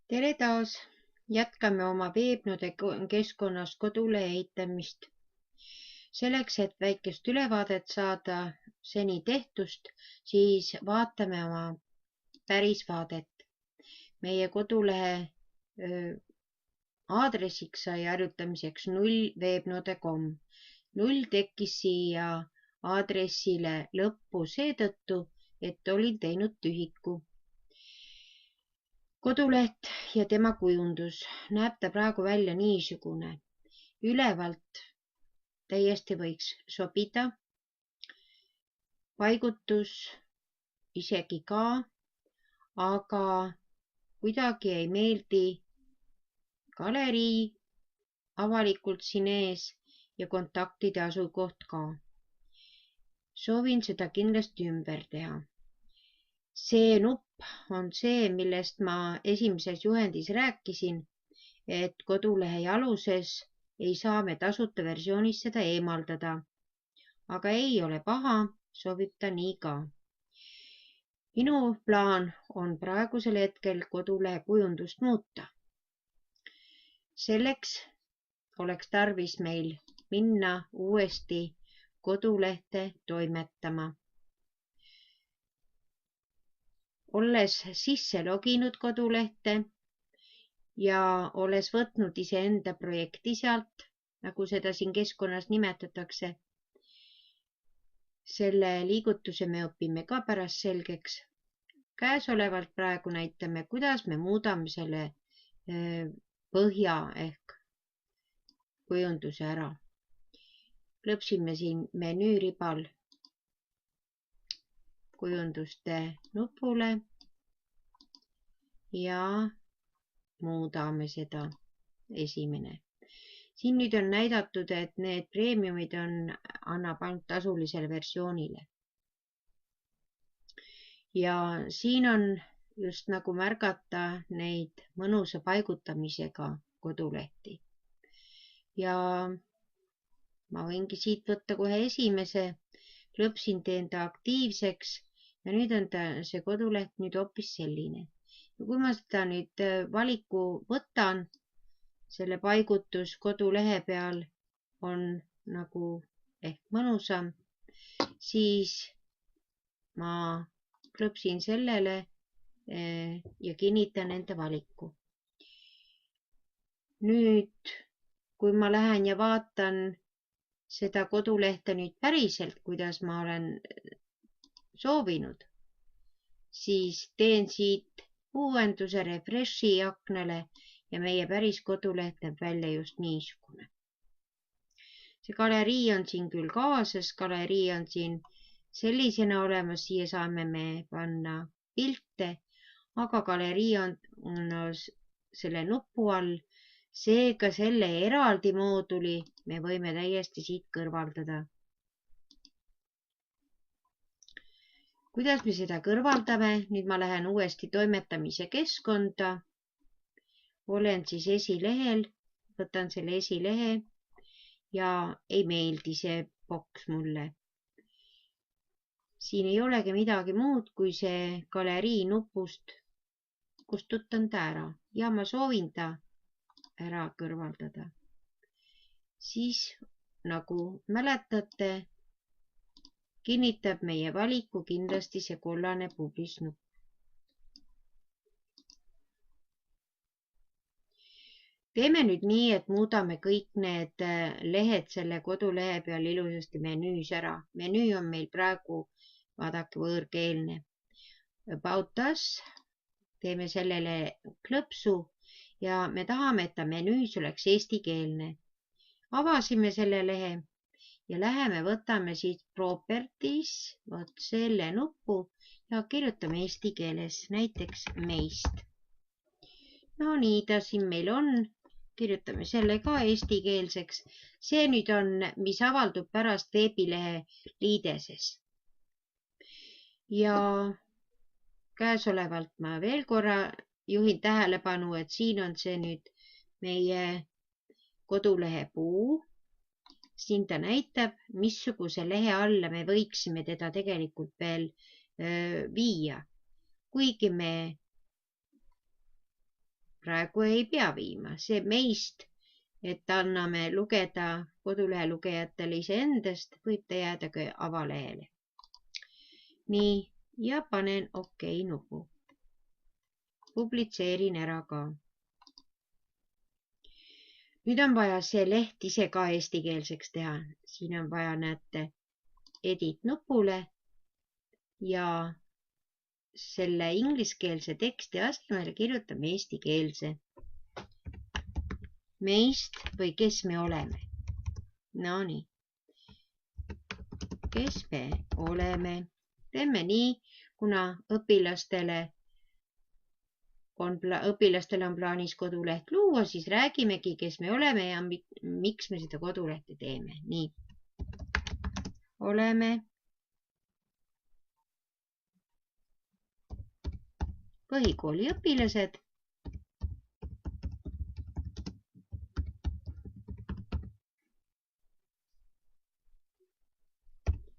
Tere taas! Jätkame oma veebnode keskkonnas kodulehe ehitamist. Selleks, et väikest ülevaadet saada seni tehtust, siis vaatame oma pärisvaadet. Meie kodulehe aadressiks sai harjutamiseks 0veebnode.com. 0 tekkis siia aadressile lõppu seetõttu, et olin teinud tühiku. Koduleht ja tema kujundus näeb ta praegu välja niisugune. Ülevalt täiesti võiks sobida. Paigutus isegi ka, aga kuidagi ei meeldi galerii avalikult siin ees ja kontaktide asukoht ka. Soovin seda kindlasti ümber teha. See nupp on see, millest ma esimeses juhendis rääkisin, et kodulehe aluses ei saa me tasuta versioonis seda eemaldada. Aga ei ole paha, sobib ta nii ka. Minu plaan on praegusel hetkel kodulehe kujundust muuta. Selleks oleks tarvis meil minna uuesti kodulehte toimetama. Olles sisse loginud kodulehte ja olles võtnud iseenda projekti sealt, nagu seda siin keskkonnas nimetatakse, selle liigutuse me õpime ka pärast selgeks. Käesolevalt praegu näitame, kuidas me muudame selle põhja ehk kujunduse ära. Klõpsime siin menüüribal kujunduste nupule ja muudame seda esimene. Siin nüüd on näidatud, et need preemiumid annab ainult tasulisele versioonile. Ja siin on just nagu märgata neid mõnusa paigutamisega kodulehti. Ja ma võingi siit võtta kohe esimese, klõpsin, teen ta aktiivseks ja nüüd on see koduleht nüüd hoopis selline. Ja kui ma seda nüüd valiku võtan, selle paigutus kodulehe peal on nagu ehk mõnusam, siis ma klõpsin sellele ja kinnitan enda valiku. Nüüd, kui ma lähen ja vaatan seda kodulehte nüüd päriselt, kuidas ma olen soovinud, siis teen siit uuenduse refreshi aknale ja meie päris koduleht näeb välja just niisugune. See galerii on siin küll kaasas, galerii on siin sellisena olemas, siia saame me panna pilte, aga galerii on selle nupu all, seega selle eraldi mooduli me võime täiesti siit kõrvaldada. Kuidas me seda kõrvaldame? Nüüd ma lähen uuesti toimetamise keskkonda. Olen siis esilehel, võtan selle esilehe ja ei meeldi see boks mulle. Siin ei olegi midagi muud, kui see galerii nupust kustutan ta ära ja ma soovin ta ära kõrvaldada. Siis, nagu mäletate, kinnitab meie valiku kindlasti see kollane publisnupp. Teeme nüüd nii, et muudame kõik need lehed selle kodulehe peal ilusasti menüüs ära. Menüü on meil praegu, vaadake, võõrkeelne. About us, teeme sellele klõpsu ja me tahame, et ta menüüs oleks eestikeelne. Avasime selle lehe ja läheme, võtame siit properties, võt selle nupu ja kirjutame eesti keeles, näiteks meist. No nii ta siin meil on, kirjutame selle ka eestikeelseks. See nüüd on, mis avaldub pärast veebilehe liideses. Ja käesolevalt ma veel korra juhin tähelepanu, et siin on see nüüd meie kodulehe puu. Siin ta näitab, missuguse lehe alla me võiksime teda tegelikult veel viia. Kuigi me praegu ei pea viima. See meist, et anname lugeda kodulehe lugejatele iseendast, võib ta jääda ka avalehele. Nii, ja panen OK nupu. Publitseerin ära ka. Nüüd on vaja see leht ise ka eestikeelseks teha. Siin on vaja, näete, edit nupule ja selle ingliskeelse teksti asemele kirjutame eestikeelse. Meist või kes me oleme. No nii. Kes me oleme. Teeme nii, kuna õpilastele on plaanis koduleht luua, siis räägimegi, kes me oleme ja miks me seda kodulehte teeme. Nii. Oleme põhikooli õpilased.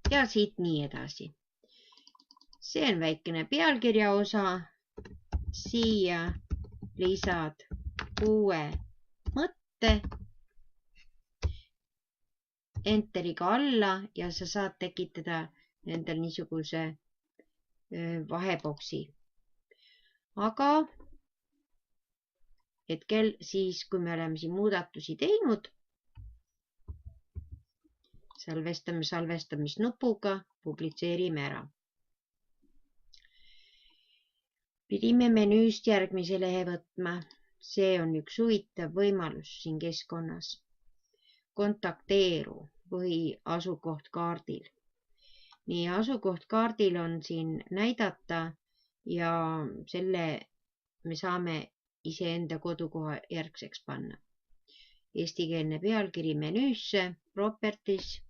Ja siit nii edasi. See on väikene pealkirja osa. Siia lisad uue mõtte. Enteriga alla ja sa saad tekitada endal niisuguse vaheboksi. Aga hetkel siis, kui me oleme siin muudatusi teinud, salvestamisnupuga publitseerime ära. Pidime menüüst järgmise lehe võtma. See on üks huvitav võimalus siin keskkonnas. Kontakteeru või asukoht kaardil. Nii, asukoht kaardil on siin näidata ja selle me saame iseenda kodukoha järgseks panna. Eestikeelne pealkiri menüüsse, properties.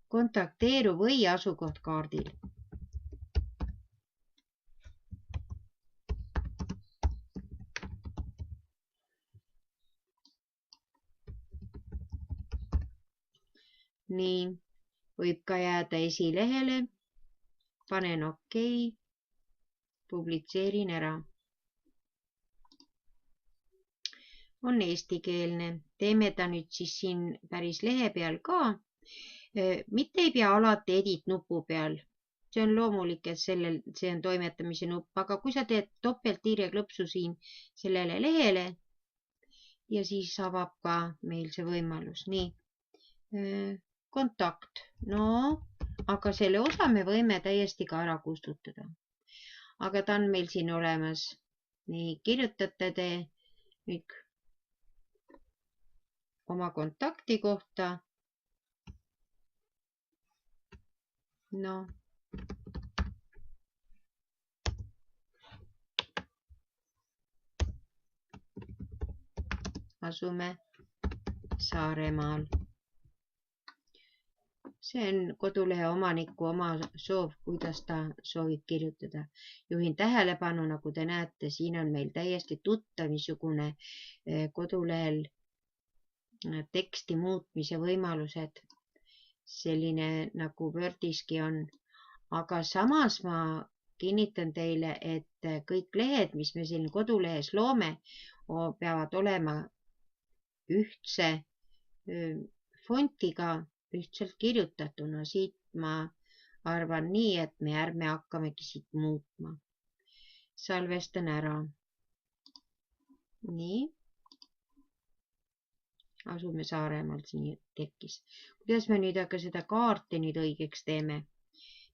Kontakteeru või asukoht kaardil. Nii, võib ka jääda esilehele. Panen OK. Publitseerin ära. On eestikeelne. Teeme ta nüüd siis siin päris lehe peal ka. Mitte ei pea alati edit nupu peal. See on loomulik, et see on toimetamise nupp, aga kui sa teed topelttiireklõpsu siin sellele lehele ja siis avab ka meil see võimalus. Nii, kontakt. No, aga selle osa me võime täiesti ka ära kustutada. Aga ta on meil siin olemas. Nii, kirjutate te nüüd oma kontakti kohta. No. Asume Saaremaal. See on kodulehe omaniku oma soov, kuidas ta soovib kirjutada. Juhin tähelepanu, nagu te näete, siin on meil täiesti tuttav niisugune kodulehel teksti muutmise võimalused. Selline nagu Wordiski on. Aga samas ma kinnitan teile, et kõik lehed, mis me siin kodulehes loome, peavad olema ühtse fontiga, ühtselt kirjutatuna. Siit ma arvan nii, et me ärme hakkamegi siit muutma. Salvestan ära. Nii. Asume Saaremaal, siin tekkis. Kuidas me nüüd aga seda kaarti nüüd õigeks teeme?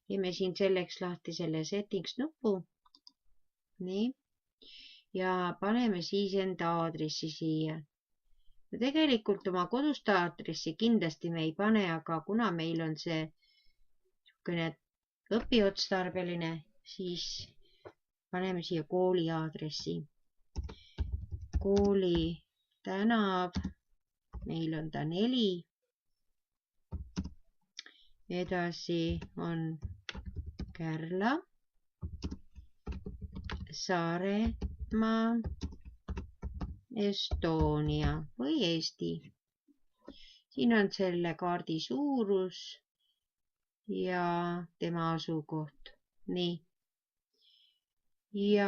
Teeme siin selleks lahti selle settings nupu. Nii. Ja paneme siis enda aadressi siia. Ja tegelikult oma kodust aadressi kindlasti me ei pane, aga kuna meil on see õpiotstarbeline, siis paneme siia kooli aadressi. Kooli tänav. Meil on ta 4. Edasi on Kärla, Saaremaa, Estonia või Eesti. Siin on selle kaardi suurus ja tema asukoht. Nii. ja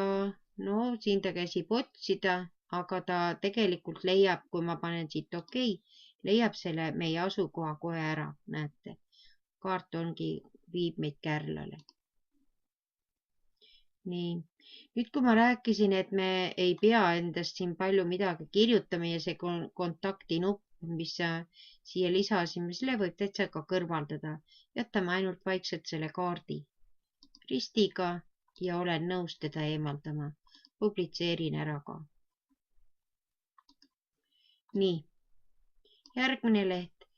no siin ta käsib otsida, aga ta tegelikult leiab, kui ma panen siit okei, leiab selle meie asukoha kohe ära, näete. Kaart viib meid Kärlale. Nii, nüüd kui ma rääkisin, et me ei pea endast siin palju midagi kirjutama ja see kontaktinupp, mis siia lisasime, selle võib täitsa ka kõrvaldada. Jätame ainult vaikselt selle kaardi ristiga ja olen nõus teda eemaldama. Publitseerin ära ka. Nii, järgmine leht.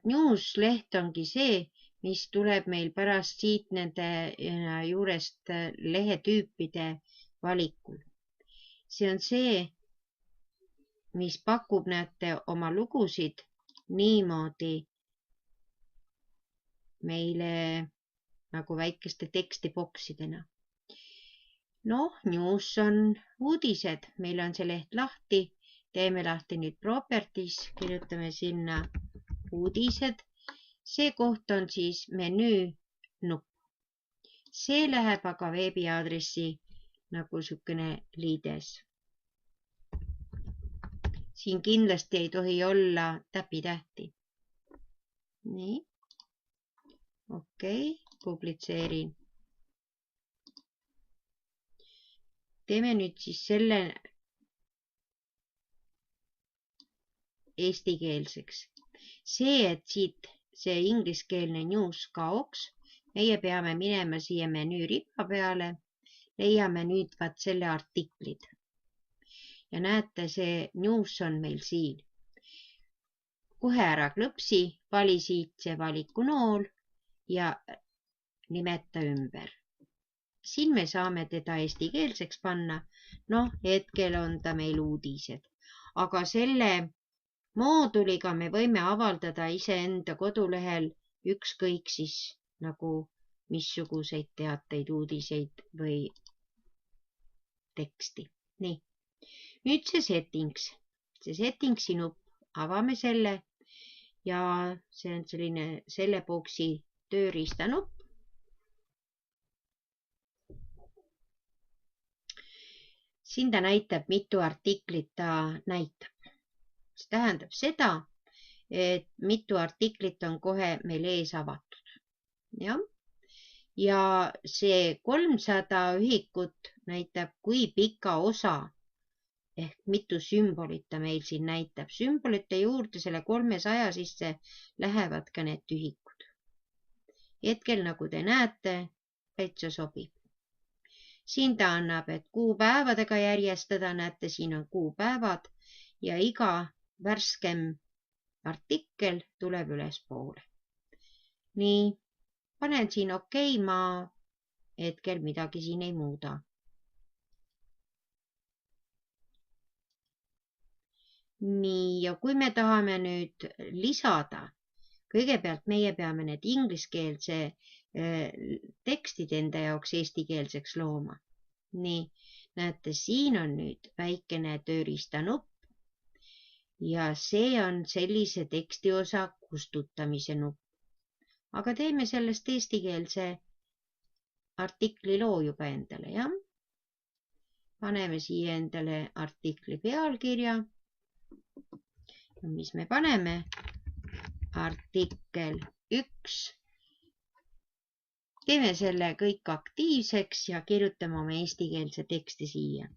News leht ongi see, mis tuleb meil pärast siit nende juurest lehetüüpide valikul. See on see, mis pakub, näete, oma lugusid niimoodi meile nagu väikeste tekstiboksidena. Noh, news on uudised, meil on see leht lahti, teeme lahti nüüd properties, kirjutame sinna uudised. See koht on siis menüü nupp. See läheb aga veebiaadressi nagu sükene liides. Siin kindlasti ei tohi olla täpitähti. Nii. Okei, publitseerin. Teeme nüüd siis selle eestikeelseks. See, et siit see ingliskeelne news kaoks, meie peame minema siia menüü riba peale, leiame nüüd vaat selle artiklid. Ja näete, see news on meil siin. Kohe ära klõpsi, vali siit see valikunool ja nimeta ümber. Siin me saame teda eestikeelseks panna. Noh, hetkel on ta meil uudised, aga selle mooduliga me võime avaldada iseenda kodulehel ükskõik siis nagu missuguseid teateid, uudiseid või teksti. Nii, nüüd see settingsi nupp, avame selle ja see on selline selle boksi tööriistanupp. Siin ta näitab, mitu artiklit ta näitab. See tähendab seda, et mitu artiklit on kohe meil ees avatud. Ja see 300 ühikut näitab, kui pika osa ehk mitu sümbolit ta meil siin näitab. Sümbolite juurde selle 300 sisse lähevad ka need ühikud. Hetkel, nagu te näete, täitsa sobib. Siin ta annab, et kuupäevadega järjestada, näete, siin on kuupäevad ja iga värskem artikkel tuleb ülespoole. Nii, panen siin okei, ma hetkel midagi siin ei muuda. Nii, ja kui me tahame nüüd lisada, kõigepealt meie peame need ingliskeelse tekstid enda jaoks eestikeelseks looma. Nii, näete, siin on nüüd väikene tööriistanupp ja see on sellise tekstiosa kustutamise nupp. Aga teeme sellest eestikeelse artikli loo juba endale, jah? Paneme siia endale artikli pealkirja. Mis me paneme? Artikkel 1. Teeme selle kõik aktiivseks ja kirjutame oma eestikeelse teksti siia.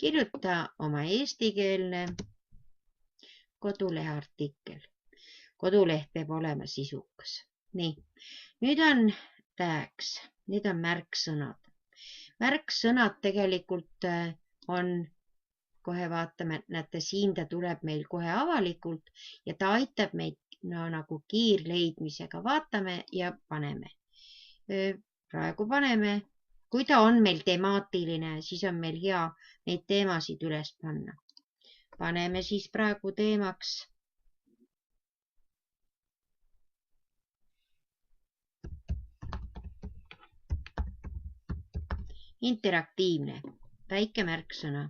Kirjuta oma eestikeelne kodulehe artikkel. Koduleht peab olema sisukas. Nii, nüüd on tags, need on märksõnad. Märksõnad tegelikult on, kohe vaatame, näete, siin ta tuleb meil kohe avalikult ja ta aitab meid nagu kiirleidmisega. Vaatame ja paneme. Praegu paneme. Kui ta on meil temaatiline, siis on meil hea neid teemasid üles panna. Paneme siis praegu teemaks interaktiivne, väike märksõna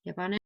ja paneme